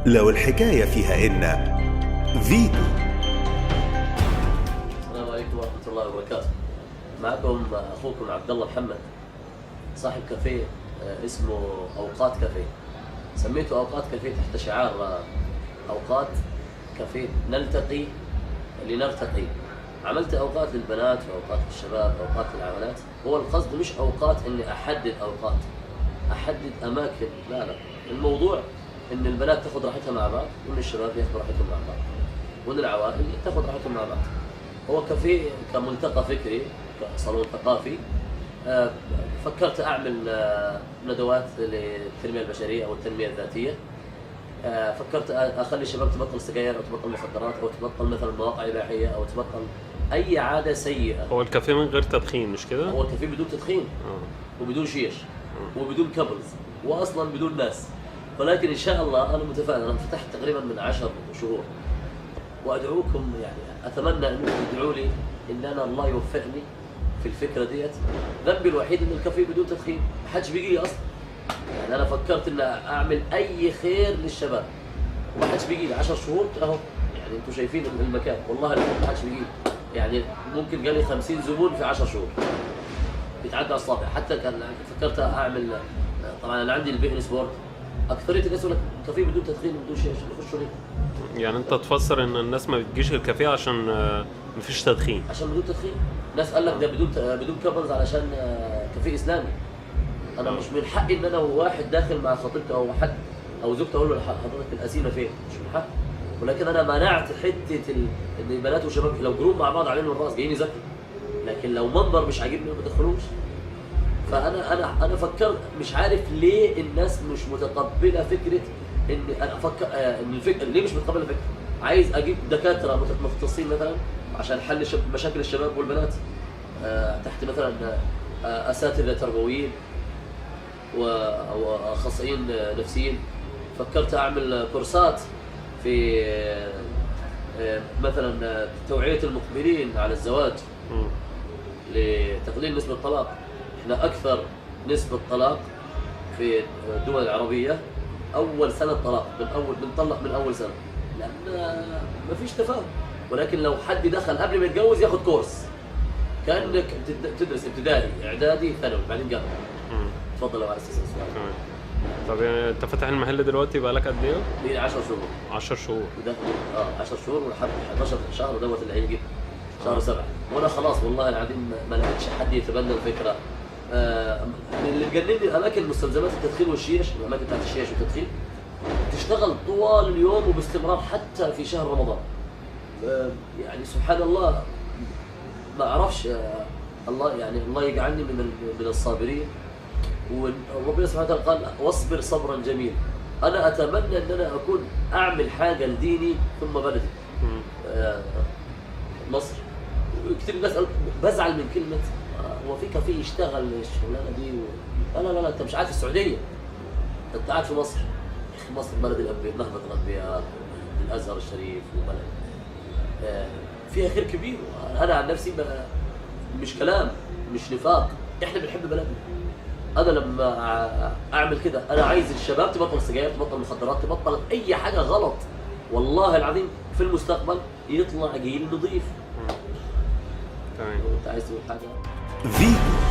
لو الحكاية فيها إن فيتو. السلام عليكم ورحمة الله وبركاته. معكم أخوكم عبد الله محمد، صاحب كافيه اسمه أوقات كافيه. سميته أوقات كافيه تحت شعار أوقات كافيه نلتقي لنرتقي. عملت أوقات للبنات وأوقات للشباب، أوقات للعائلات. هو القصد مش أوقات إني أحدد أوقات، أحدد أماكن، لا. الموضوع إن البنات تاخذ راحتها مع بعض، وإن الشباب ياخذوا راحتهم مع بعض، وإن العوائل تاخذ راحتهم مع بعض. هو كافيه كملتقى فكري، كصالون ثقافي. فكرت أعمل ندوات للتنمية البشرية أو التنمية الذاتية. فكرت أخلي الشباب تبطل السجاير أو تبطل المخدرات أو تبطل مثلا مواقع إباحية أو تبطل أي عادة سيئة. هو الكافيه من غير تدخين مش كده؟ هو الكافيه بدون تدخين وبدون شيش وبدون كابلز وأصلا بدون ناس. ولكن إن شاء الله أنا متفائل. أنا فتحت تقريبا من 10 شهور، وأدعوكم يعني أتمنى أنكم تدعوا لي إن أنا الله يوفقني في الفكرة ديت. ذنبي الوحيد إن الكافيه بدون تدخين، ما حدش بيجي لي أصلا. يعني أنا فكرت إن أعمل أي خير للشباب وما حدش بيجي لي 10 شهور أهو. يعني أنتم شايفين المكان، والله ما حدش بيجي لي. يعني ممكن جالي 50 زبون في 10 شهور، بيتعدى على الصابع. حتى كان فكرت أعمل، طبعا أنا عندي البيزنس بورد، أكثرية الناس يقول لك كافيه بدون تدخين وبدون شيء، يخشوا ليه؟ يعني انت تفسر ان الناس ما بتجيش الكافيه عشان مفيش تدخين؟ عشان بدون تدخين. ناس قال لك ده بدون كابلز علشان كافيه اسلامي. انا مش من حقي ان انا واحد داخل مع خطيبته او حد او زوجته اقول له حضرتك القسيمه فين، مش من حقي. ولكن انا منعت حته ان البنات والشباب لو جروب مع بعض عليهم الراس جايين يذاكروا، لكن لو منظر مش عاجبني ما بدخلوش. فانا فكرت، مش عارف ليه الناس مش متقبله فكره ان انا افكر ان الفكره ليه مش متقبله فكره. عايز اجيب دكاتره مختصين مثلا عشان حل مشاكل الشباب والبنات، تحت مثلا اساتذه تربويين او اخصائيين نفسيين. فكرت اعمل كورسات في مثلا توعيه المقبلين على الزواج لتقليل نسبه الطلاق. احنا اكثر نسبه طلاق في الدول العربيه اول سنه طلاق، بنطلق من اول سنه لان ما فيش تفاهم. ولكن لو حد دخل قبل ما يتجوز ياخذ كورس كانك تدرس ابتدائي اعدادي ثانوي بعدين جامعه. تفضل لو عايز تسال سؤال. طب يعني انت فاتح المحل دلوقتي بقالك قد ايه؟ لي 10 شهور. 10 شهور. 10 شهور ولحد 11 شهر دوت اللي هيجي شهر 7. وانا خلاص والله العظيم ما لقيتش حد يتبنى الفكره. اللي مجنني اماكن مستلزمات التدخين والشيش، الاماكن بتاعت الشيش والتدخين تشتغل طوال اليوم وباستمرار حتى في شهر رمضان. يعني سبحان الله ما اعرفش. الله يعني الله يجعلني من الصابرين. وربنا سبحانه وتعالى قال واصبر صبرا جميلا. انا اتمنى ان انا اكون اعمل حاجه لديني ثم بلدي مصر. كثير ناس بزعل من كلمه هو في كافيه يشتغل الشغلانه دي لا انت مش قاعد في السعوديه، انت قاعد في مصر. مصر بلد الانبياء، نهضه الانبياء، الازهر الشريف، وبلد فيها خير كبير. انا عن نفسي مش كلام، مش نفاق، احنا بنحب بلدنا. انا لما اعمل كده انا عايز الشباب تبطل السجاير، تبطل المخدرات، تبطل اي حاجه غلط. والله العظيم في المستقبل يطلع جيل نظيف. تمام. انت عايز تقول حاجه؟ فيتو.